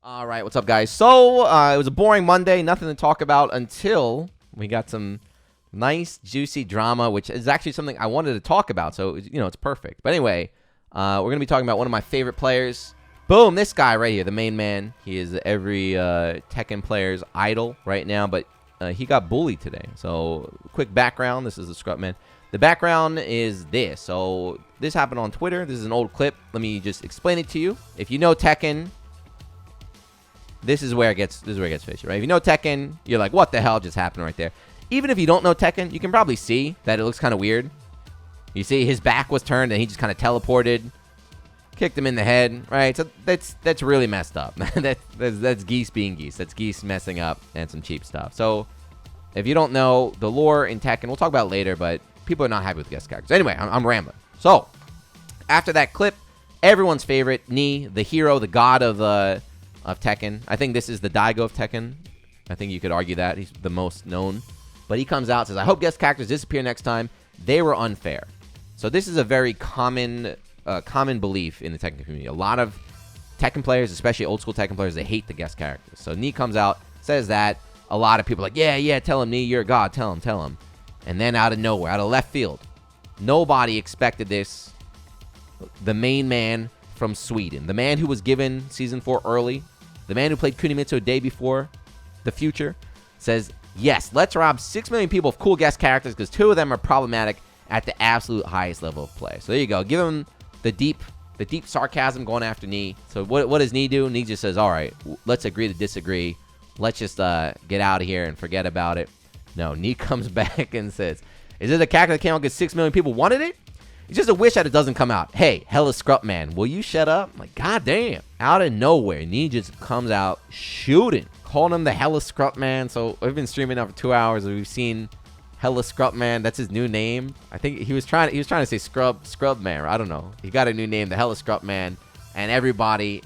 All right, what's up, guys? So, it was a boring Monday, nothing to talk about until we got some nice, juicy drama, which is actually something I wanted to talk about, so, it's perfect. But anyway, we're going to be talking about one of my favorite players. Boom, this guy right here, the main man. He is every Tekken player's idol right now, but he got bullied today. So, quick background, this is the Scrub Man. The background is this. So, this happened on Twitter. This is an old clip. Let me just explain it to you. If you know Tekken, this is where it gets fishy, right? If you know Tekken, you're like, what the hell just happened right there? Even if you don't know Tekken, you can probably see that it looks kind of weird. You see his back was turned and he just kind of teleported, kicked him in the head, right? So that's really messed up. that's geese being geese. That's geese messing up and some cheap stuff. So if you don't know the lore in Tekken, we'll talk about it later, but people are not happy with guest characters. Anyway, I'm rambling. So after that clip, everyone's favorite, Ni, the hero, the god of Tekken. I think this is the Daigo of Tekken. I think you could argue that. He's the most known. But he comes out and says, I hope guest characters disappear next time. They were unfair. So this is a very common belief in the Tekken community. A lot of Tekken players, especially old school Tekken players, they hate the guest characters. So Ni comes out, says that. A lot of people are like, yeah, tell him, Ni, you're a god. Tell him. And then out of nowhere, out of left field, nobody expected this. The main man from Sweden, the man who was given Season 4 early, the man who played Kunimitsu a day before the future, says, yes, let's rob 6 million people of cool guest characters because 2 of them are problematic at the absolute highest level of play. So there you go. Give him the deep sarcasm going after Ni. So what does Ni do? Ni just says, all right, let's agree to disagree. Let's just get out of here and forget about it. No, Ni comes back and says, is it a character that came out because 6 million people wanted it? It's just a wish that it doesn't come out. Hey, Hella Scrub Man, will you shut up? I'm like, goddamn. Out of nowhere, Ni just comes out shooting, calling him the Hella Scrub Man. So we've been streaming now for 2 hours. And we've seen Hella Scrub Man. That's his new name. I think he was trying to say Scrub Man. I don't know. He got a new name, the Hella Scrub Man, and everybody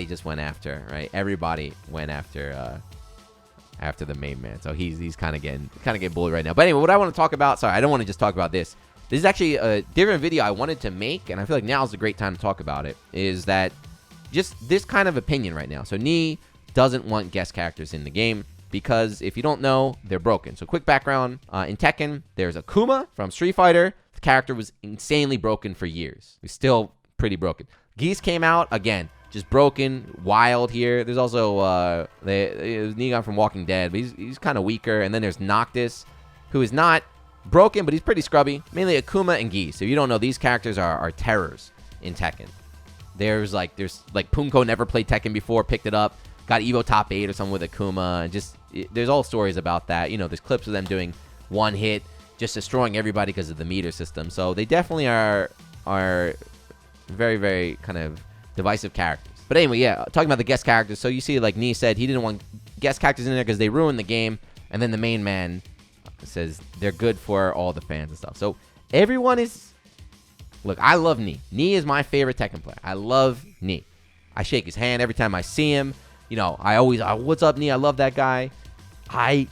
just went after, right? Everybody went after the main man. So he's kind of getting bullied right now. But anyway, what I want to talk about. Sorry, I don't want to just talk about this. This is actually a different video I wanted to make, and I feel like now is a great time to talk about it, is that just this kind of opinion right now. So Ni doesn't want guest characters in the game because if you don't know, they're broken. So quick background, in Tekken, there's Akuma from Street Fighter. The character was insanely broken for years. He's still pretty broken. Geese came out, again, just broken, wild here. There's also Negan from Walking Dead, but he's kind of weaker. And then there's Noctis, who is not broken, but he's pretty scrubby. Mainly Akuma and Geese. If you don't know, these characters are terrors in Tekken. There's like Punko never played Tekken before, picked it up, got Evo top 8 or something with Akuma, and there's all stories about that. There's clips of them doing one hit, just destroying everybody because of the meter system. So they definitely are very, very kind of divisive characters. But anyway, yeah, talking about the guest characters. So you see, like Ni said, he didn't want guest characters in there because they ruined the game, and then the main man says they're good for all the fans and stuff. So everyone is... Look, I love Ni. Ni is my favorite Tekken player. I love Ni. I shake his hand every time I see him. I always, what's up, Ni? I love that guy. I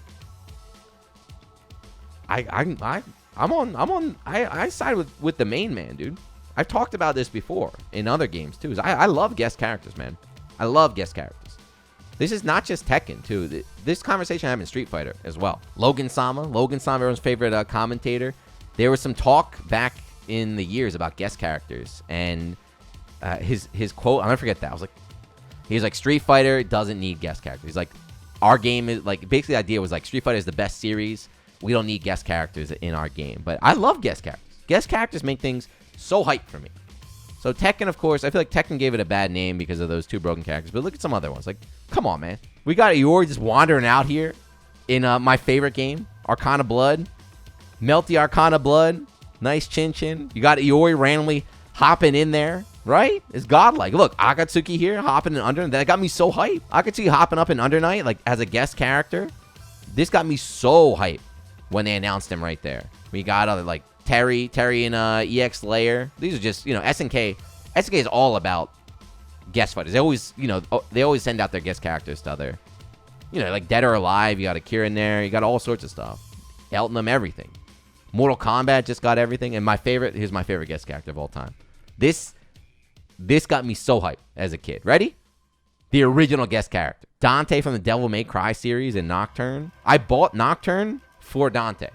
side with the main man, dude. I've talked about this before in other games too. I love guest characters, man. I love guest characters. This is not just Tekken, too. This conversation I have in Street Fighter as well. Logan Sama, everyone's favorite commentator. There was some talk back in the years about guest characters, and his quote, I'll never forget that. He's like, Street Fighter doesn't need guest characters. He's like, our game is like, basically the idea was like, Street Fighter is the best series. We don't need guest characters in our game. But I love guest characters. Guest characters make things so hype for me. So Tekken, of course, I feel like Tekken gave it a bad name because of those 2 broken characters. But look at some other ones. Like, come on, man. We got Iori just wandering out here in my favorite game, Arcana Blood. Melty Arcana Blood. Nice chin. You got Iori randomly hopping in there, right? It's godlike. Look, Akatsuki here hopping in Under. That got me so hyped. Akatsuki hopping up in Under Night, like, as a guest character. This got me so hyped when they announced him right there. We got other, like, Terry and EX Layer. These are just, SNK. SNK is all about guest fighters. They always, they always send out their guest characters to other, like Dead or Alive. You got Akira in there. You got all sorts of stuff. Elton, everything. Mortal Kombat just got everything. And here's my favorite guest character of all time. This got me so hyped as a kid. Ready? The original guest character. Dante from the Devil May Cry series and Nocturne. I bought Nocturne for Dante.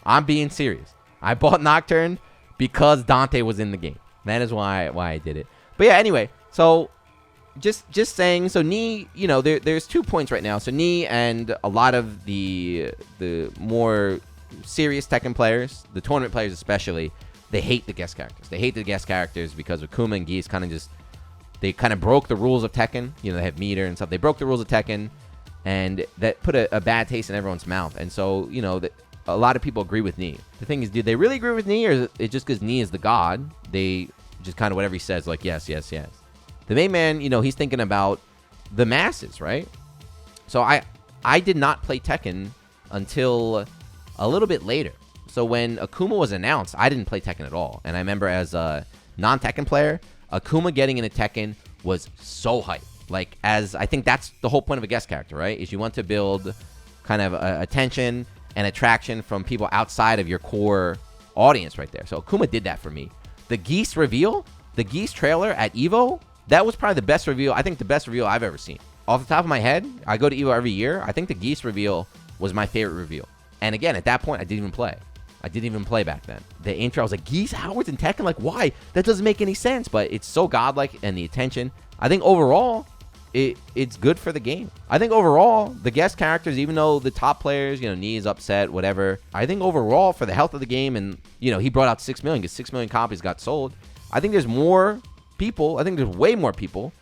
I'm being serious. I bought Nocturne because Dante was in the game. That is why I did it. But yeah, anyway, so just saying, so Knee, you know, there's 2 points right now. So Knee and a lot of the more serious Tekken players, the tournament players especially, they hate the guest characters. They hate the guest characters because Akuma and Geese they kind of broke the rules of Tekken. You know, they have meter and stuff. They broke the rules of Tekken, and that put a bad taste in everyone's mouth. And so, you know, a lot of people agree with Knee. The thing is, did they really agree with Knee, or is it just because Knee is the god? They just kind of whatever he says, like, yes, yes, yes. The main man, you know, he's thinking about the masses, right? So I did not play Tekken until a little bit later. So when Akuma was announced, I didn't play Tekken at all. And I remember as a non-Tekken player, Akuma getting into Tekken was so hype. Like, as I think that's the whole point of a guest character, right? Is you want to build kind of attention and attraction from people outside of your core audience right there. So Akuma did that for me. The Geese reveal, the Geese trailer at EVO, that was probably the best reveal. I think the best reveal I've ever seen. Off the top of my head, I go to EVO every year. I think the Geese reveal was my favorite reveal. And again, at that point, I didn't even play. I didn't even play back then. The intro, I was like, Geese Howard's in Tekken? Like, why? That doesn't make any sense. But it's so godlike, and the attention. I think overall, it's good for the game. I think overall, the guest characters, even though the top players, you know, Knee is upset, whatever. I think overall, for the health of the game, and, you know, he brought out 6 million, because 6 million copies got sold. I think there's more people. I think there's way more people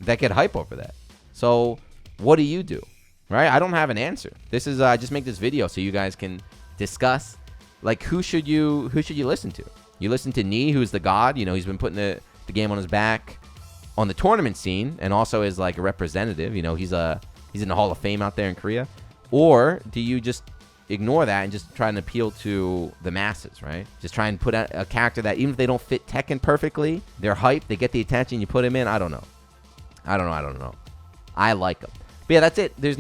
that get hype over that. So, what do you do? Right? I don't have an answer. This is, I just make this video so you guys can discuss. Like, who should you listen to? You listen to Knee, who's the god. You know, he's been putting the game on his back on the tournament scene, and also is like a representative. You know, he's in the Hall of Fame out there in Korea. Or do you just ignore that and just try and appeal to the masses, right? Just try and put out a character that, even if they don't fit Tekken perfectly, they're hype, they get the attention, you put him in. I don't know. I like them. But yeah, that's it. This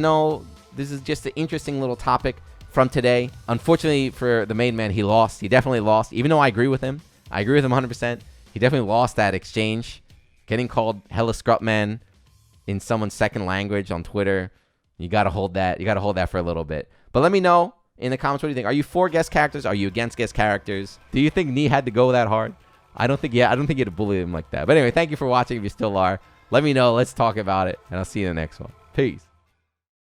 is just an interesting little topic from today. Unfortunately for the main man, he lost. He definitely lost, even though I agree with him. I agree with him 100%. He definitely lost that exchange. Getting called hella Scrutman in someone's second language on Twitter. You got to hold that. You got to hold that for a little bit. But let me know in the comments, what do you think? Are you for guest characters? Are you against guest characters? Do you think Knee had to go that hard? I don't think you had to bully him like that. But anyway, thank you for watching if you still are. Let me know. Let's talk about it. And I'll see you in the next one. Peace.